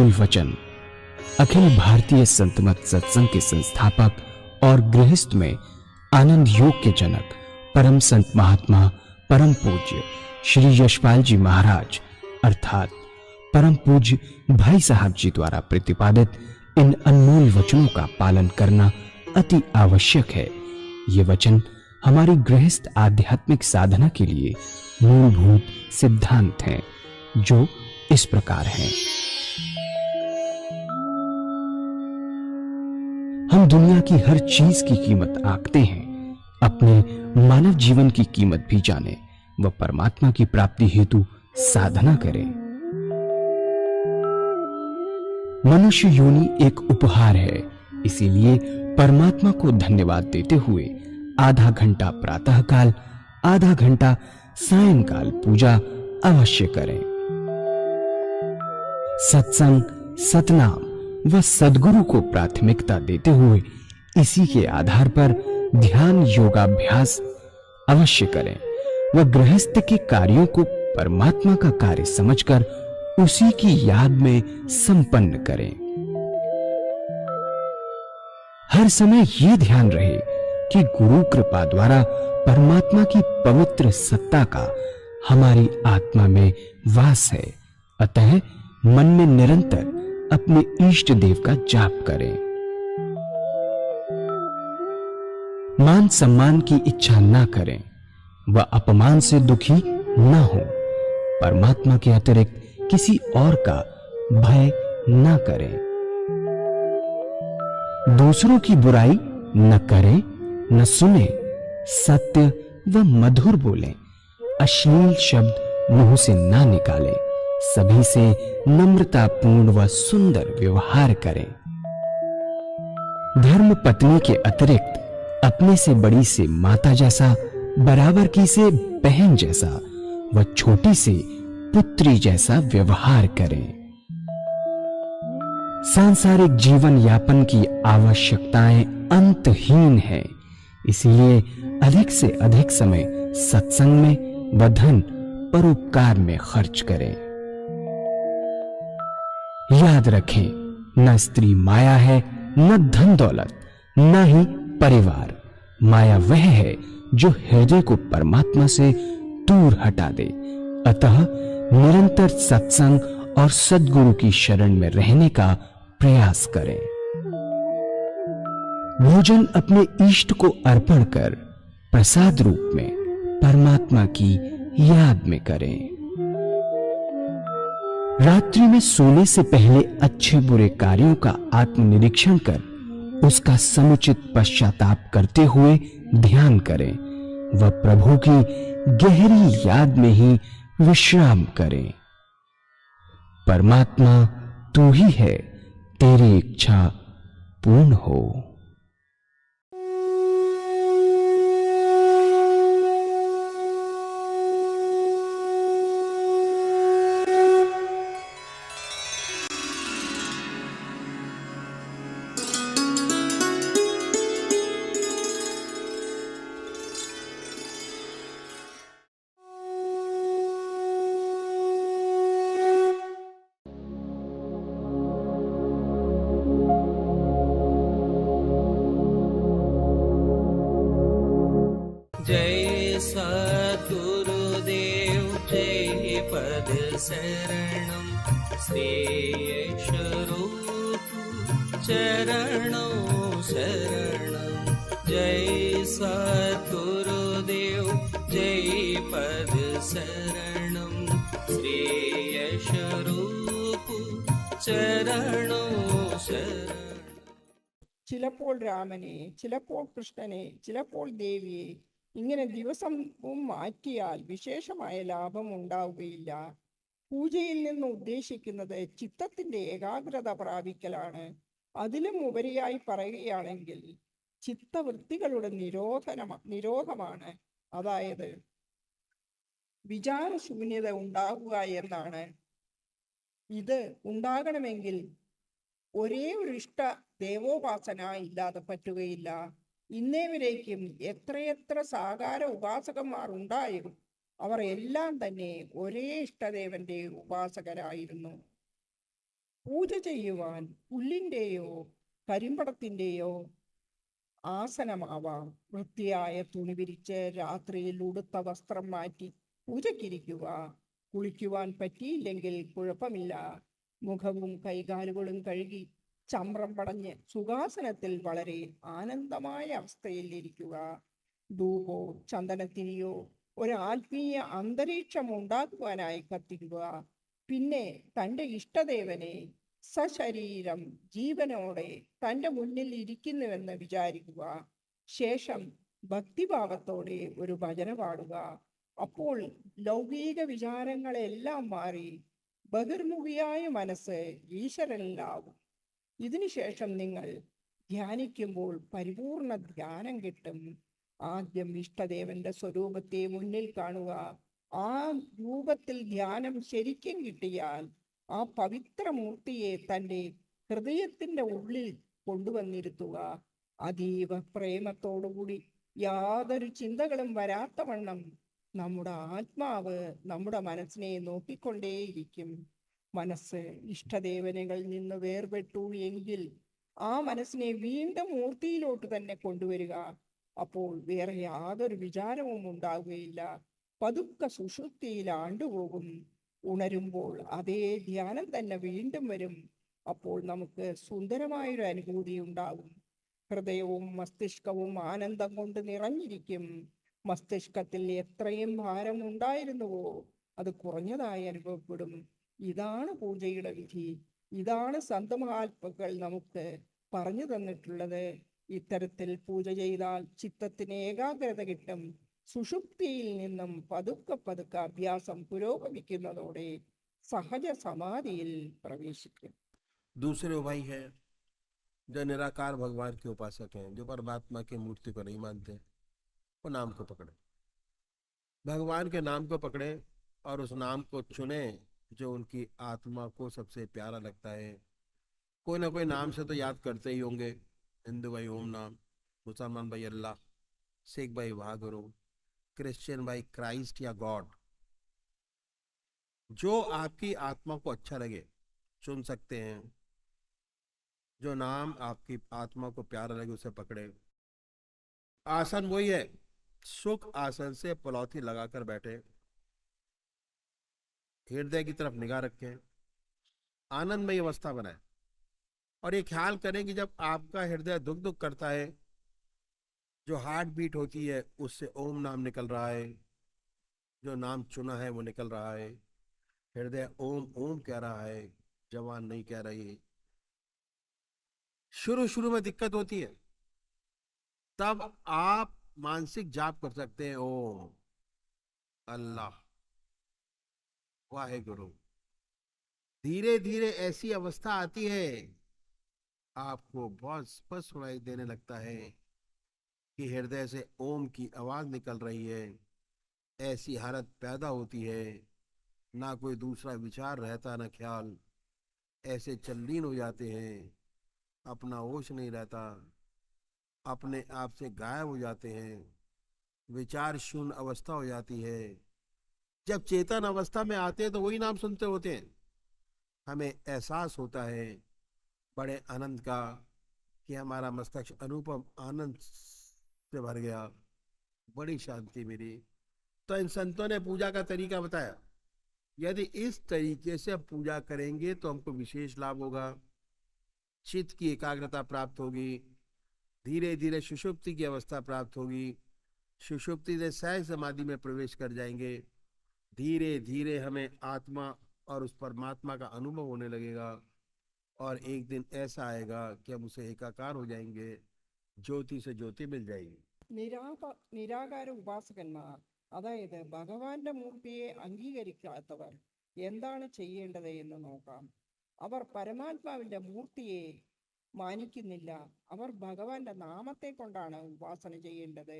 अनमोल वचन अखिल भारतीय संत मत सत्संग के संस्थापक और गृहस्थ में आनंद योग के जनक परम संत महात्मा परम पूज्य श्री यशपाल जी महाराज अर्थात परम पूज्य भाई साहब जी द्वारा प्रतिपादित इन अनमोल वचनों का पालन करना अति आवश्यक है। ये वचन हमारी गृहस्थ आध्यात्मिक साधना के लिए मूलभूत सिद्धांत हैं, जो इस प्रकार हैं। हम दुनिया की हर चीज की कीमत आंकते हैं, अपने मानव जीवन की कीमत भी जाने व परमात्मा की प्राप्ति हेतु साधना करें। मनुष्य योनि एक उपहार है, इसीलिए परमात्मा को धन्यवाद देते हुए आधा घंटा प्रातःकाल, आधा घंटा सायंकाल पूजा अवश्य करें। सत्संग, सतनाम व सद्गुरु को प्राथमिकता देते हुए इसी के आधार पर ध्यान योगाभ्यास अवश्य करें व गृहस्थ के कार्यों को परमात्मा का कार्य समझकर उसी की याद में संपन्न करें। हर समय ये ध्यान रहे कि गुरु कृपा द्वारा परमात्मा की पवित्र सत्ता का हमारी आत्मा में वास है, अतः मन में निरंतर अपने इष्ट देव का जाप करें। मान सम्मान की इच्छा न करें व अपमान से दुखी न हो। परमात्मा के अतिरिक्त किसी और का भय न करें। दूसरों की बुराई न करें, न सुने, सत्य व मधुर बोलें, अश्लील शब्द मुंह से ना निकालें, सभी से नम्रतापूर्ण व सुंदर व्यवहार करें। धर्म पत्नी के अतिरिक्त अपने से बड़ी से माता जैसा, बराबर की से बहन जैसा व छोटी से पुत्री जैसा व्यवहार करें। सांसारिक जीवन यापन की आवश्यकताएं अंतहीन है, इसलिए अधिक से अधिक समय सत्संग में व धन परोपकार में खर्च करें। याद रखें, न स्त्री माया है, न धन दौलत, न ही परिवार। माया वह है जो हृदय को परमात्मा से दूर हटा दे। अतः निरंतर सत्संग और सद्गुरु की शरण में रहने का प्रयास करें। भोजन अपने इष्ट को अर्पण कर प्रसाद रूप में परमात्मा की याद में करें। रात्रि में सोने से पहले अच्छे बुरे कार्यों का आत्मनिरीक्षण कर उसका समुचित पश्चाताप करते हुए ध्यान करें व प्रभु की गहरी याद में ही विश्राम करें। परमात्मा तू ही है, तेरी इच्छा पूर्ण हो। जय सद्गुरुदेव जय पद शरणम श्री स्वरूप चरणों शरणम। जय सद्गुरुदेव जय पद शरणम श्री स्वरूप चरणों शरणം। ചിലപ്പോൾ രാമനെ, ചിലപ്പോൾ കൃഷ്ണനെ, ചിലപ്പോൾ ദേവിയെ ഇങ്ങനെ ദിവസവും മാറ്റിയാൽ വിശേഷമായ ലാഭം ഉണ്ടാവുകയില്ല. പൂജയിൽ നിന്ന് ഉദ്ദേശിക്കുന്നത് ചിത്തത്തിന്റെ ഏകാഗ്രത പ്രാപിക്കലാണ്. അതിലും ഉപരിയായി പറയുകയാണെങ്കിൽ ചിത്തവൃത്തികളുടെ നിരോധമാണ്, അതായത് വിചാരശൂന്യത ഉണ്ടാകുക എന്നാണ്. ഇത് ഉണ്ടാകണമെങ്കിൽ ഒരേ ഒരു ഇഷ്ട ദേവോപാസന ഇല്ലാതെ പറ്റുകയില്ല. ഇന്നേവരേക്കും എത്രയെത്ര സാകാര ഉപാസകന്മാർ ഉണ്ടായും അവർ എല്ലാം തന്നെ ഒരേ ഇഷ്ടദേവന്റെ ഉപാസകരായിരുന്നു. പൂജ ചെയ്യുവാൻ പുല്ലിൻ്റെയോ കരിമ്പടത്തിൻ്റെയോ ആസനമാവാം. വൃത്തിയായ തുണി വിരിച്ച് രാത്രിയിൽ ഉടുത്ത വസ്ത്രം മാറ്റി പൂജയ്ക്കിരിക്കുക. കുളിക്കുവാൻ പറ്റിയില്ലെങ്കിൽ കുഴപ്പമില്ല. മുഖവും കൈകാലുകളും കഴുകി ചമ്രം പടഞ്ഞ് സുഖാസനത്തിൽ വളരെ ആനന്ദമായ അവസ്ഥയിൽ ഇരിക്കുക. ധൂപോ ചന്ദനത്തിരിയോ ഒരു ആത്മീയ അന്തരീക്ഷം ഉണ്ടാക്കുവാനായി കത്തിക്കുക. പിന്നെ തൻ്റെ ഇഷ്ടദേവനെ സശരീരം ജീവനോടെ തൻ്റെ മുന്നിൽ ഇരിക്കുന്നുവെന്ന് വിചാരിക്കുക. ശേഷം ഭക്തിഭാവത്തോടെ ഒരു ഭജന പാടുക. അപ്പോൾ ലൗകിക വിചാരങ്ങളെല്ലാം മാറി ബഹിർമുഖിയായ മനസ്സ് ഈശ്വരനിലാവും. ഇതിനുശേഷം നിങ്ങൾ ധ്യാനിക്കുമ്പോൾ പരിപൂർണ ധ്യാനം കിട്ടും. ആദ്യം ഇഷ്ടദേവന്റെ സ്വരൂപത്തെ മുന്നിൽ കാണുക. ആ രൂപത്തിൽ ധ്യാനം ശരിക്കും കിട്ടിയാൽ ആ പവിത്രമൂർത്തിയെ തൻ്റെ ഹൃദയത്തിൻ്റെ ഉള്ളിൽ കൊണ്ടുവന്നിരുത്തുക. അതീവ പ്രേമത്തോടുകൂടി യാതൊരു ചിന്തകളും വരാത്തവണ്ണം നമ്മുടെ ആത്മാവ് നമ്മുടെ മനസ്സിനെ നോക്കിക്കൊണ്ടേയിരിക്കും. മനസ്സ് ഇഷ്ടദേവനകളിൽ നിന്ന് വേർപെട്ടു എങ്കിൽ ആ മനസ്സിനെ വീണ്ടും മൂർത്തിയിലോട്ട് തന്നെ കൊണ്ടുവരിക. അപ്പോൾ വേറെ യാതൊരു വിചാരവും ഉണ്ടാവുകയില്ല. പതുക്കെ സുഷുപ്തിയിൽ ആണ്ടുപോകും. ഉണരുമ്പോൾ അതേ ധ്യാനം തന്നെ വീണ്ടും വരും. അപ്പോൾ നമുക്ക് സുന്ദരമായൊരു അനുഭൂതി ഉണ്ടാകും. ഹൃദയവും മസ്തിഷ്കവും ആനന്ദം കൊണ്ട് നിറഞ്ഞിരിക്കും. മസ്തിഷ്കത്തിൽ എത്രയും ഭാരം ഉണ്ടായിരുന്നുവോ അത് കുറഞ്ഞതായി അനുഭവപ്പെടും. ഇതാണ് പൂജയുടെ വിധി. ഇതാണ് സന്തമഹാത്മാക്കൾ നമുക്ക് പറഞ്ഞു തന്നിട്ടുള്ളത്. ഇത്തരത്തിൽ പൂജ ചെയ്താൽ ചിത്തത്തിന് ഏകാഗ്രത കിട്ടും. സുഷുപ്തിയിൽ നിന്നും പതുക്കെ പതുക്കെ അഭ്യാസം പുരോഗമിക്കുന്നതോടെ സഹജ സമാധിയിൽ പ്രവേശിക്കും. दूसरे भाई है जो निराकार भगवान के उपासक हैं, जो परमात्मा की मूर्ति को नहीं मानते, वो नाम को पकड़े, भगवान के नाम को पकड़े और उस नाम को चुने जो उनकी आत्मा को सबसे प्यारा लगता है। कोई ना कोई नाम से तो याद करते ही होंगे। हिंदू भाई ओम नाम, मुसलमान भाई अल्लाह, सिख भाई वाहगुरु, क्रिश्चियन भाई क्राइस्ट या गॉड। जो आपकी आत्मा को अच्छा लगे चुन सकते हैं। जो नाम आपकी आत्मा को प्यारा लगे उसे पकड़े। आसन वही है, सुख आसन से पलौती लगाकर बैठे, हृदय की तरफ निगाह रखें, आनंदमय अवस्था बनाए और ये ख्याल करें कि जब आपका हृदय दुख दुख करता है, जो हार्ट बीट होती है उससे ओम नाम निकल रहा है, जो नाम चुना है वो निकल रहा है। हृदय ओम ओम कह रहा है, जवान नहीं कह रही। शुरू में दिक्कत होती है, तब आप मानसिक जाप कर सकते हैं, ओम अल्लाह वाहेगुरु। धीरे धीरे ऐसी अवस्था आती है, आपको बहुत स्पष्ट सुनाई देने लगता है कि हृदय से ओम की आवाज निकल रही है। ऐसी हालत पैदा होती है, ना कोई दूसरा विचार रहता ना ख्याल, ऐसे चल्लीन हो जाते हैं, अपना होश नहीं रहता, अपने आप से गायब हो जाते हैं, विचार शून्य अवस्था हो जाती है। जब चेतन अवस्था में आते हैं तो वही नाम सुनते होते हैं। हमें एहसास होता है बड़े आनंद का कि हमारा मस्तिष्क अनुपम आनंद से भर गया, बड़ी शांति मिली। तो इन संतों ने पूजा का तरीका बताया। यदि इस तरीके से पूजा करेंगे तो हमको विशेष लाभ होगा, चित्त की एकाग्रता प्राप्त होगी, धीरे धीरे सुषुप्ति की अवस्था प्राप्त होगी, सुषुप्ति से सहज समाधि में प्रवेश कर जाएंगे। धीरे धीरे हमें आत्मा और उस परमात्मा का अनुभव होने लगेगा और एक दिन ऐसा आएगा कि हम उसे एकाकार हो जाएंगे, ज्योति से ज्योति मिल जाएगी। നിരാകാര ഉപാസകന്മാർ, അതായത് ഭഗവാന്റെ മൂർത്തിയെ അംഗീകരിക്കാത്തവർ എന്താണ് ചെയ്യേണ്ടത് എന്ന് നോക്കാം. അവർ പരമാത്മാവിന്റെ മൂർത്തിയെ മാനിക്കുന്നില്ല. അവർ ഭഗവാന്റെ നാമത്തെ കൊണ്ടാണ് ഉപാസന ചെയ്യേണ്ടത്.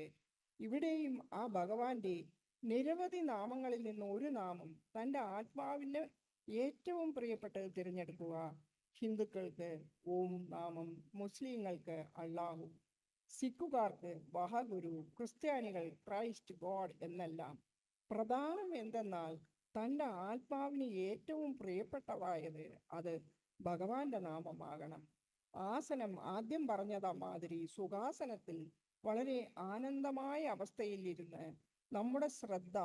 ഇവിടെയും ആ ഭഗവാന്റെ നിരവധി നാമങ്ങളിൽ നിന്ന് ഒരു നാമം തൻ്റെ ആത്മാവിന് ഏറ്റവും പ്രിയപ്പെട്ടത് തിരഞ്ഞെടുക്കുക. ഹിന്ദുക്കൾക്ക് ഓം നാമം, മുസ്ലിങ്ങൾക്ക് അള്ളാഹു, സിഖുകാർക്ക് വാഹഗുരു, ക്രിസ്ത്യാനികൾ ക്രൈസ്റ്റ്, ഗോഡ് എന്നെല്ലാം. പ്രധാനം എന്തെന്നാൽ തൻ്റെ ആത്മാവിന് ഏറ്റവും പ്രിയപ്പെട്ടതായത് അത് ഭഗവാന്റെ നാമമാകണം. ആസനം ആദ്യം പറഞ്ഞതാ മാതിരി സുഖാസനത്തിൽ വളരെ ആനന്ദമായ അവസ്ഥയിൽ ഇരുന്ന് നമ്മുടെ ശ്രദ്ധ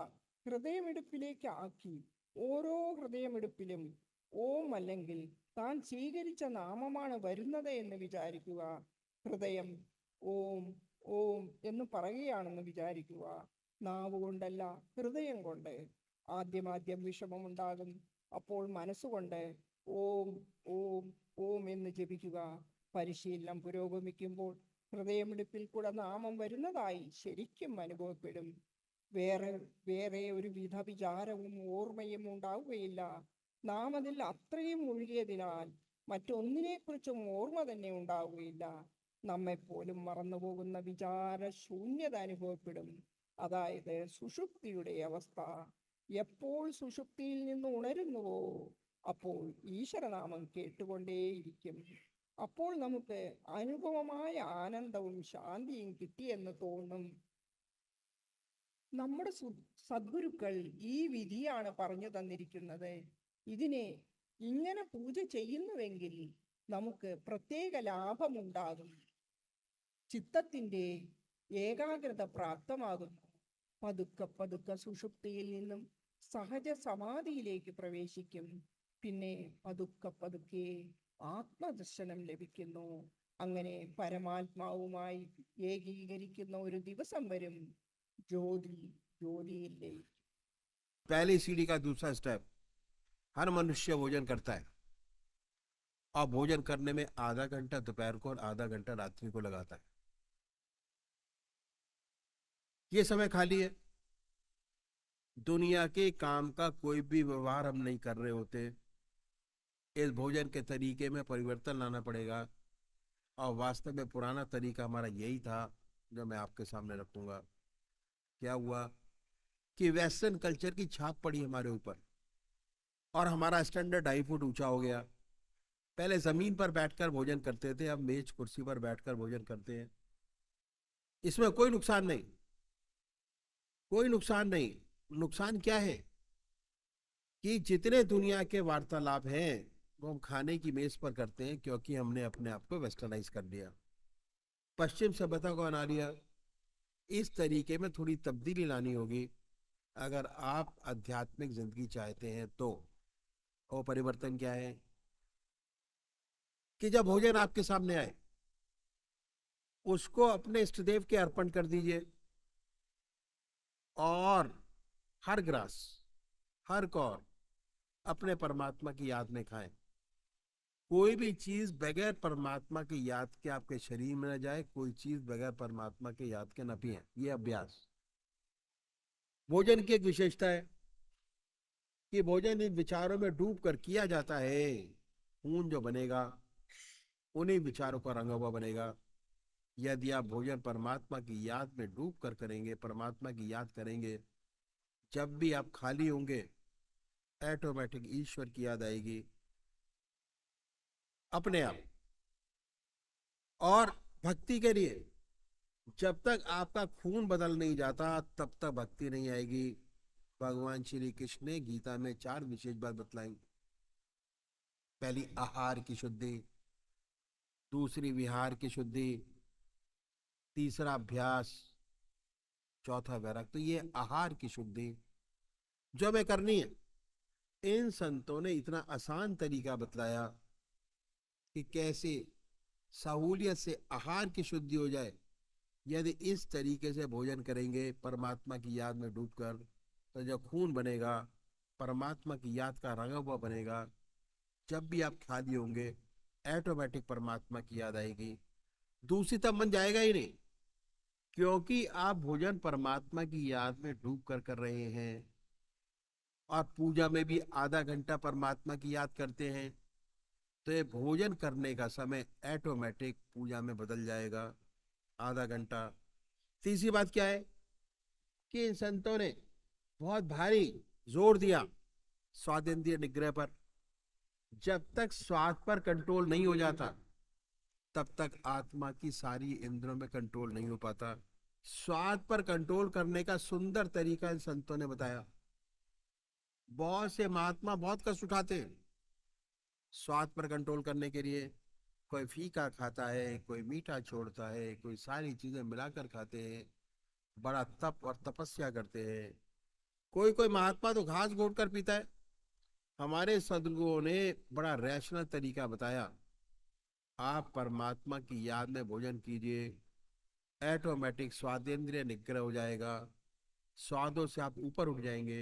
ഹൃദയമിടിപ്പിലേക്ക് ആക്കി ഓരോ ഹൃദയമിടിപ്പിലും ഓം അല്ലെങ്കിൽ താൻ സ്വീകരിച്ച നാമമാണ് വരുന്നത് എന്ന് വിചാരിക്കുക. ഹൃദയം ഓം ഓം എന്ന് പറയുകയാണെന്ന് വിചാരിക്കുക. നാവ് കൊണ്ടല്ല, ഹൃദയം കൊണ്ട്. ആദ്യം വിഷമമുണ്ടാകും. അപ്പോൾ മനസ്സുകൊണ്ട് ഓം ഓം ഓം എന്ന് ജപിക്കുക. പരിശീലനം പുരോഗമിക്കുമ്പോൾ ഹൃദയമിടിപ്പിൽ കൂടെ നാമം വരുന്നതായി ശരിക്കും അനുഭവപ്പെടും. വേറെ ഒരു വിധ വിചാരവും ഓർമ്മയും ഉണ്ടാവുകയില്ല. നാം അതിൽ അത്രയും മുഴുകിയതിനാൽ മറ്റൊന്നിനെക്കുറിച്ചും ഓർമ്മ തന്നെ ഉണ്ടാവുകയില്ല. നമ്മെപ്പോലും മറന്നുപോകുന്ന വിചാര ശൂന്യത അനുഭവപ്പെടും. അതായത് സുഷുപ്തിയുടെ അവസ്ഥ. എപ്പോൾ സുഷുപ്തിയിൽ നിന്ന് ഉണരുന്നുവോ അപ്പോൾ ഈശ്വരനാമം കേട്ടുകൊണ്ടേയിരിക്കും. അപ്പോൾ നമുക്ക് അനുഭവമായ ആനന്ദവും ശാന്തിയും കിട്ടിയെന്ന് തോന്നും. നമ്മുടെ സദ്ഗുരുക്കൾ ഈ വിധിയാണ് പറഞ്ഞു തന്നിരിക്കുന്നത്. ഇതിനെ ഇങ്ങനെ പൂജ ചെയ്യുന്നുവെങ്കിൽ നമുക്ക് പ്രത്യേക ലാഭമുണ്ടാകും. ചിത്തത്തിൻ്റെ ഏകാഗ്രത പ്രാപ്തമാകുന്നു. പതുക്കെ സുഷുപ്തിയിൽ നിന്നും സഹജ സമാധിയിലേക്ക് പ്രവേശിക്കും. പിന്നെ പതുക്കെ ആത്മദർശനം ലഭിക്കുന്നു. അങ്ങനെ പരമാത്മാവുമായി ഏകീകരിക്കുന്ന ഒരു ദിവസം വരും. ज्योति पहली सीढ़ी का दूसरा स्टेप, हर मनुष्य भोजन करता है और भोजन करने में आधा घंटा दोपहर को और आधा घंटा रात्रि को लगाता है। ये समय खाली है। दुनिया के काम का कोई भी व्यवहार हम नहीं कर रहे होते। इस भोजन के तरीके में परिवर्तन लाना पड़ेगा और वास्तव में पुराना तरीका हमारा यही था जो मैं आपके सामने रखूंगा। क्या हुआ कि वेस्टर्न कल्चर की छाप पड़ी हमारे ऊपर और हमारा स्टैंडर्ड 2.5 फुट ऊंचा हो गया। पहले जमीन पर बैठकर भोजन करते थे, अब मेज कुर्सी पर बैठकर भोजन करते हैं। इसमें कोई नुकसान नहीं, कोई नुकसान नहीं। नुकसान क्या है कि जितने दुनिया के वार्तालाप हैं वो हम खाने की मेज पर करते हैं क्योंकि हमने अपने आप को वेस्टर्नाइज कर लिया, पश्चिम सभ्यता को अपना लिया। इस तरीके में थोड़ी तब्दीली लानी होगी अगर आप आध्यात्मिक जिंदगी चाहते हैं तो। और परिवर्तन क्या है कि जब भोजन आपके सामने आए उसको अपने इष्टदेव के अर्पण कर दीजिए और हर ग्रास, हर कौर अपने परमात्मा की याद में खाएं। कोई भी चीज बगैर परमात्मा की याद के आपके शरीर में न जाए, कोई चीज बगैर परमात्मा के याद के न पिए। ये अभ्यास भोजन की एक विशेषता है कि भोजन इन विचारों में डूब कर किया जाता है। खून जो बनेगा उन्हीं विचारों का रंगा हुआ बनेगा। यदि आप भोजन परमात्मा की याद में डूब कर करेंगे, परमात्मा की याद करेंगे, जब भी आप खाली होंगे ऑटोमेटिक ईश्वर की याद आएगी अपने आप। और भक्ति के लिए जब तक आपका खून बदल नहीं जाता तब तक भक्ति नहीं आएगी। भगवान श्री कृष्ण ने गीता में 4 विशेष बात बतलाई। पहली आहार की शुद्धि, दूसरी विहार की शुद्धि, तीसरा अभ्यास, चौथा वैराग। तो ये आहार की शुद्धि जो हमें करनी है, इन संतों ने इतना आसान तरीका बतलाया कि कैसे सहूलियत से आहार की शुद्धि हो जाए। यदि इस तरीके से भोजन करेंगे परमात्मा की याद में डूबकर, तो जब खून बनेगा परमात्मा की याद का रंगा हुआ बनेगा। जब भी आप खाली होंगे ऑटोमेटिक परमात्मा की याद आएगी। दूसरी तब मन जाएगा ही नहीं, क्योंकि आप भोजन परमात्मा की याद में डूब कर रहे हैं। और पूजा में भी आधा घंटा परमात्मा की याद करते हैं, तो ये भोजन करने का समय ऑटोमेटिक पूजा में बदल जाएगा, आधा घंटा। तीसरी बात क्या है कि इन संतों ने बहुत भारी जोर दिया स्वादेंद्रिय निग्रह पर। जब तक स्वाद पर कंट्रोल नहीं हो जाता तब तक आत्मा की सारी इंद्रियों में कंट्रोल नहीं हो पाता। स्वाद पर कंट्रोल करने का सुंदर तरीका इन संतों ने बताया। बहुत से महात्मा बहुत कष्ट उठाते हैं स्वाद पर कंट्रोल करने के लिए। कोई फीका खाता है, कोई मीठा छोड़ता है, कोई सारी चीजें मिलाकर खाते हैं, बड़ा तप और तपस्या करते हैं। कोई कोई महात्मा तो घास घोट कर पीता है। हमारे सदगुरुओं ने बड़ा रैशनल तरीका बताया। आप परमात्मा की याद में भोजन कीजिए, ऑटोमेटिक स्वादेंद्रिय निग्रह हो जाएगा, स्वादों से आप ऊपर उठ जाएंगे।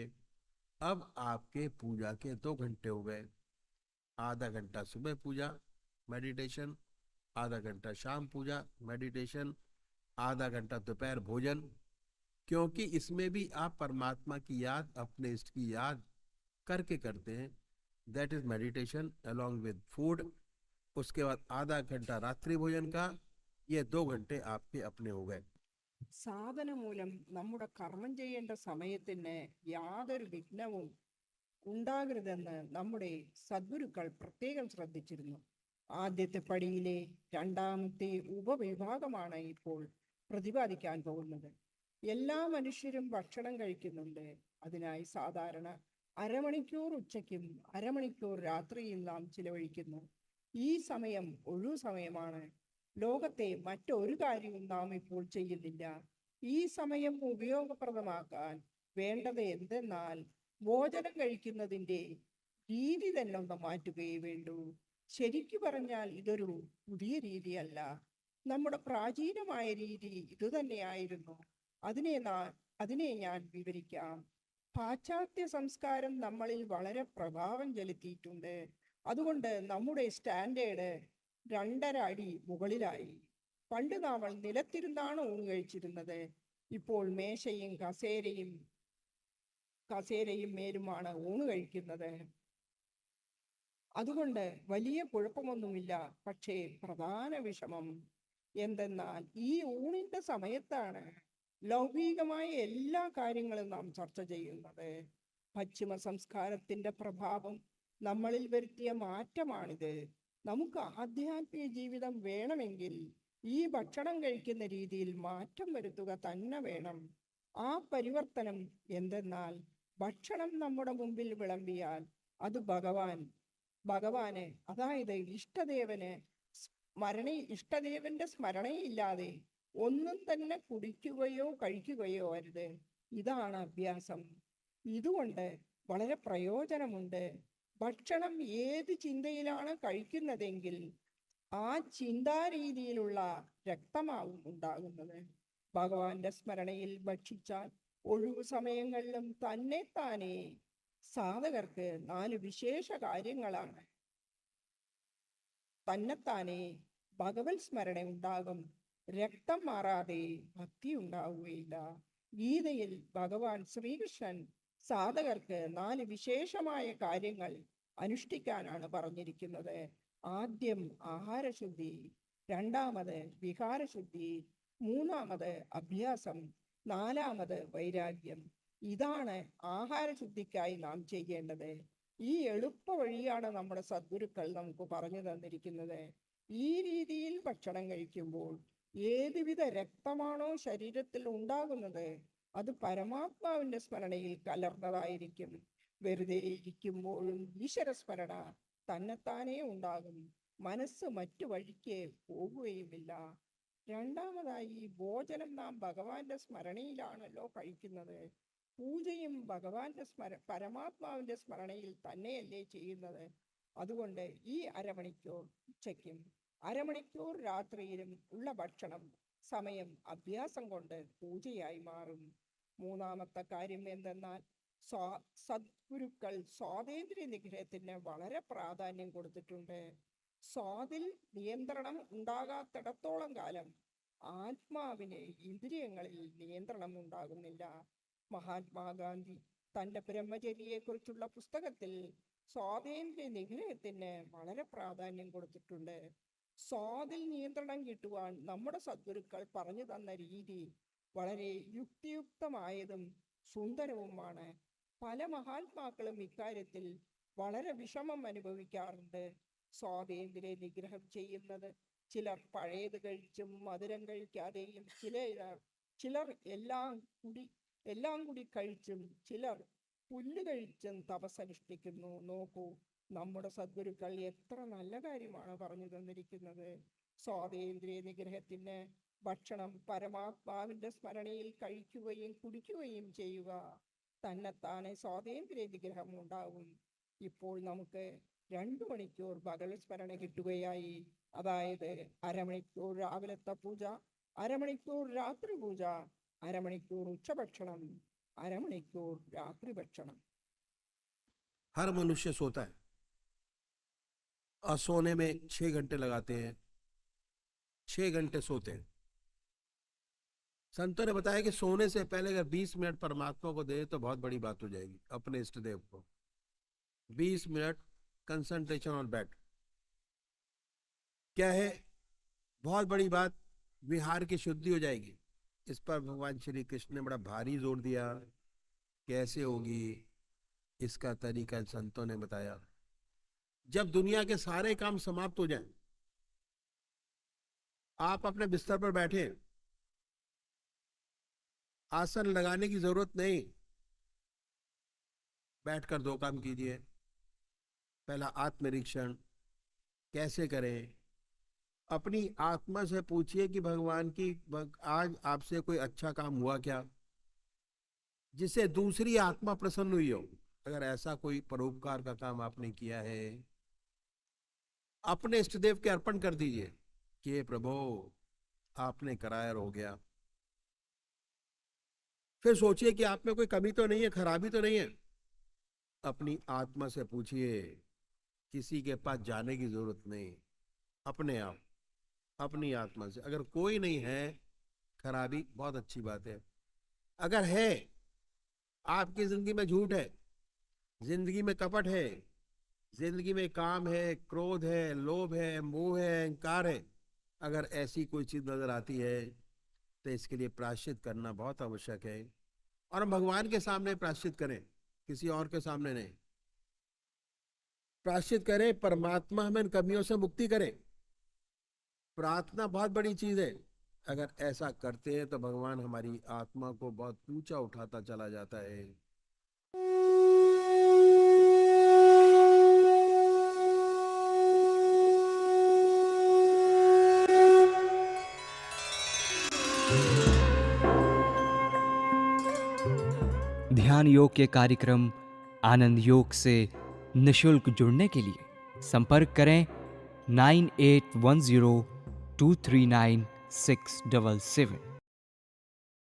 अब आपके पूजा के 2 घंटे हो गए। आधा घंटा सुबह पूजा मेडिटेशन, आधा घंटा शाम पूजा मेडिटेशन, आधा घंटा दोपहर भोजन। क्योंकि इसमें भी आप परमात्मा की याद, अपने इष्ट की याद करके करते हैं। That is meditation along with food. उसके बाद आधा घंटा रात्रि भोजन का। ये 2 घंटे आपके अपने हो गए। സാധന മൂലം നമ്മുടെ കർമ്മം ചെയ്യേണ്ട സമയത്തിന് യാതൊരു വിഘ്നവും ഉണ്ടാകരുതെന്ന് നമ്മുടെ സദ്ഗുരുക്കൾ പ്രത്യേകം ശ്രദ്ധിച്ചിരുന്നു. ആദ്യത്തെ പടിയിലെ രണ്ടാമത്തെ ഉപവിഭാഗമാണ് ഇപ്പോൾ പ്രതിപാദിക്കാൻ പോകുന്നത്. എല്ലാ മനുഷ്യരും ഭക്ഷണം കഴിക്കുന്നുണ്ട്. അതിനായി സാധാരണ അരമണിക്കൂർ ഉച്ചയ്ക്കും അരമണിക്കൂർ രാത്രിയും നാം ചിലവഴിക്കുന്നു. ഈ സമയം ഒഴിവു സമയമാണ്. ലോകത്തെ മറ്റൊരു കാര്യവും നാം ഇപ്പോൾ ചെയ്യുന്നില്ല. ഈ സമയം ഉപയോഗപ്രദമാക്കാൻ വേണ്ടത് എന്തെന്നാൽ ഭോജനം കഴിക്കുന്നതിൻ്റെ രീതി തന്നെ ഒന്ന് മാറ്റുകയേ വേണ്ടൂ. ശരിക്കു പറഞ്ഞാൽ ഇതൊരു പുതിയ രീതിയല്ല. നമ്മുടെ പ്രാചീനമായ രീതി ഇതുതന്നെയായിരുന്നു. അതിനെ ഞാൻ വിവരിക്കാം. പാശ്ചാത്യ സംസ്കാരം നമ്മളിൽ വളരെ പ്രഭാവം ചെലുത്തിയിട്ടുണ്ട്. അതുകൊണ്ട് നമ്മുടെ സ്റ്റാൻഡേർഡ് 2.5 അടി മുകളിലായി. പണ്ട് നമ്മൾ നിലത്തിരുന്നാണ് ഊണ് കഴിച്ചിരുന്നത്. ഇപ്പോൾ മേശയും കസേരയും മേലുമാണ് ഊണ് കഴിക്കുന്നത്. അതുകൊണ്ട് വലിയ കുഴപ്പമൊന്നുമില്ല. പക്ഷേ പ്രധാന വിഷമം എന്തെന്നാൽ ഈ ഊണിന്റെ സമയത്താണ് ലൗകികമായ എല്ലാ കാര്യങ്ങളും നാം ചർച്ച ചെയ്യുന്നത്. പശ്ചിമ സംസ്കാരത്തിന്റെ പ്രഭാവം നമ്മളിൽ വരുത്തിയ മാറ്റമാണിത്. നമുക്ക് ആധ്യാത്മിക ജീവിതം വേണമെങ്കിൽ ഈ ഭക്ഷണം കഴിക്കുന്ന രീതിയിൽ മാറ്റം വരുത്തുക തന്നെ വേണം. ആ പരിവർത്തനം എന്തെന്നാൽ ഭക്ഷണം നമ്മുടെ മുമ്പിൽ വിളമ്പിയാൽ അത് ഭഗവാന് അതായത് ഇഷ്ടദേവന്റെ സ്മരണയില്ലാതെ ഒന്നും തന്നെ കുടിക്കുകയോ കഴിക്കുകയോ അരുത്. ഇതാണ് അഭ്യാസം. ഇതുകൊണ്ട് വളരെ പ്രയോജനമുണ്ട്. ഭക്ഷണം ഏത് ചിന്തയിലാണ് കഴിക്കുന്നതെങ്കിൽ ആ ചിന്താരീതിയിലുള്ള രക്തമാവും ഉണ്ടാകുന്നത്. ഭഗവാന്റെ സ്മരണയിൽ ഭക്ഷിച്ചാൽ ഒഴിവു സമയങ്ങളിലും തന്നെത്താനെ സാധകർക്ക് 4 വിശേഷ കാര്യങ്ങളാണ്. തന്നെത്താനെ ഭഗവത് സ്മരണ ഉണ്ടാകും. രക്തം മാറാതെ ഭക്തി ഉണ്ടാവുകയില്ല. ഗീതയിൽ ഭഗവാൻ ശ്രീകൃഷ്ണൻ സാധകർക്ക് 4 വിശേഷമായ കാര്യങ്ങൾ അനുഷ്ഠിക്കാനാണ് പറഞ്ഞിരിക്കുന്നത്. ആദ്യം ആഹാരശുദ്ധി, രണ്ടാമത് വിഹാരശുദ്ധി, മൂന്നാമത് അഭ്യാസം, നാലാമത് വൈരാഗ്യം. ഇതാണ് ആഹാരശുദ്ധിക്കായി നാം ചെയ്യേണ്ടത്. ഈ എളുപ്പ വഴിയാണ് നമ്മുടെ സദ്ഗുരുക്കൾ നമുക്ക് പറഞ്ഞു തന്നിരിക്കുന്നത്. ഈ രീതിയിൽ ഭക്ഷണം കഴിക്കുമ്പോൾ ഏതുവിധ രക്തമാണോ ശരീരത്തിൽ ഉണ്ടാകുന്നത് അത് പരമാത്മാവിന്റെ സ്മരണയിൽ കലർന്നതായിരിക്കും. വെറുതെ ഇരിക്കുമ്പോഴും ഈശ്വരസ്മരണ തന്നെത്താനേ ഉണ്ടാകും. മനസ്സ് മറ്റു വഴിക്ക് പോകുകയുമില്ല. രണ്ടാമതായി ഭോജനം നാം ഭഗവാന്റെ സ്മരണയിലാണല്ലോ കഴിക്കുന്നത്. പൂജയും ഭഗവാന്റെ പരമാത്മാവിന്റെ സ്മരണയിൽ തന്നെയല്ലേ ചെയ്യുന്നത്. അതുകൊണ്ട് ഈ അരമണിക്കൂർ ഉച്ചയ്ക്കും അരമണിക്കൂർ രാത്രിയിലും ഉള്ള ഭക്ഷണം സമയം അഭ്യാസം കൊണ്ട് പൂജയായി മാറും. മൂന്നാമത്തെ കാര്യം എന്തെന്നാൽ സദ്ഗുരുക്കൾ സ്വാതന്ത്ര്യ നിഗ്രഹത്തിന് വളരെ പ്രാധാന്യം കൊടുത്തിട്ടുണ്ട്. സ്വാതിൽ നിയന്ത്രണം ഉണ്ടാകാത്തിടത്തോളം കാലം ആത്മാവിന് ഇന്ദ്രിയങ്ങളിൽ നിയന്ത്രണം ഉണ്ടാകുന്നില്ല. മഹാത്മാഗാന്ധി തന്റെ ബ്രഹ്മചര്യയെക്കുറിച്ചുള്ള പുസ്തകത്തിൽ സ്വാതന്ത്ര്യ നിഗ്രഹത്തിന് വളരെ പ്രാധാന്യം കൊടുത്തിട്ടുണ്ട്. സ്വാതിൽ നിയന്ത്രണം കിട്ടുവാൻ നമ്മുടെ സദ്ഗുരുക്കൾ പറഞ്ഞു തന്ന രീതി വളരെ യുക്തിയുക്തമായതും സുന്ദരവുമാണ്. പല മഹാത്മാക്കളും ഇക്കാര്യത്തിൽ വളരെ വിഷമം അനുഭവിക്കാറുണ്ട്. സ്വാതന്ത്ര്യ നിഗ്രഹം ചെയ്യുന്നത് ചിലർ പഴയത് കഴിച്ചും മധുരം കഴിക്കാതെയും, ചിലർ എല്ലാം കൂടി കഴിച്ചും, ചിലർ പുല്ല് കഴിച്ചും തപസ്സനുഷ്ഠിക്കുന്നു. നോക്കൂ, നമ്മുടെ സദ്ഗുരുക്കൾ എത്ര നല്ല കാര്യമാണ് പറഞ്ഞു തന്നിരിക്കുന്നത്. സ്വാതേന്ദ്രിയ നിഗ്രഹത്തിന് ഭക്ഷണം പരമാത്മാവിന്റെ സ്മരണയിൽ കഴിക്കുകയും കുടിക്കുകയും ചെയ്യുക. തന്നെത്താനെ സ്വാതേന്ദ്രിയ നിഗ്രഹം ഉണ്ടാകും. ഇപ്പോൾ നമുക്ക് 2 മണിക്കൂർ ഭഗവത് സ്മരണ കിട്ടുകയായി. അതായത് അരമണിക്കൂർ രാവിലത്തെ പൂജ, അരമണിക്കൂർ രാത്രി പൂജ, അരമണിക്കൂർ ഉച്ചഭക്ഷണം, അരമണിക്കൂർ രാത്രി ഭക്ഷണം. हर मनुष्य सोता है और सोने में 6 घंटे लगाते हैं, 6 घंटे सोते हैं। संतों ने बताया कि सोने से पहले अगर 20 मिनट परमात्मा को दे तो बहुत बड़ी बात हो जाएगी। अपने इष्ट देव को 20 मिनट कंसंट्रेशन ऑन बेड क्या है, बहुत बड़ी बात, विहार की शुद्धि हो जाएगी। इस पर भगवान श्री कृष्ण ने बड़ा भारी जोर दिया। कैसे होगी इसका तरीका संतों ने बताया। जब दुनिया के सारे काम समाप्त हो जाएं, आप अपने बिस्तर पर बैठे, आसन लगाने की जरूरत नहीं, बैठकर 2 काम कीजिए। पहला आत्मनिरीक्षण कैसे करें, अपनी आत्मा से पूछिए कि भगवान की आज आपसे कोई अच्छा काम हुआ क्या, जिससे दूसरी आत्मा प्रसन्न हुई हो। अगर ऐसा कोई परोपकार का काम आपने किया है, अपने इष्ट देव के अर्पण कर दीजिए कि हे प्रभु आपने कराया हो गया। फिर सोचिए कि आप में कोई कमी तो नहीं है, खराबी तो नहीं है। अपनी आत्मा से पूछिए, किसी के पास जाने की जरूरत नहीं, अपने आप अपनी आत्मा से। अगर कोई नहीं है खराबी, बहुत अच्छी बात है। अगर है, आपकी जिंदगी में झूठ है, जिंदगी में कपट है, जिंदगी में काम है, क्रोध है, लोभ है, मोह है, अहंकार है, अगर ऐसी कोई चीज नजर आती है तो इसके लिए प्रायश्चित करना बहुत आवश्यक है। और हम भगवान के सामने प्रायश्चित करें, किसी और के सामने नहीं। प्रायश्चित करें, परमात्मा हमें इन कमियों से मुक्ति करे। प्रार्थना बहुत बड़ी चीज है। अगर ऐसा करते हैं तो भगवान हमारी आत्मा को बहुत ऊंचा उठाता चला जाता है। ध्यान योग के कार्यक्रम आनंद योग से निशुल्क जुड़ने के लिए संपर्क करें 9810239677।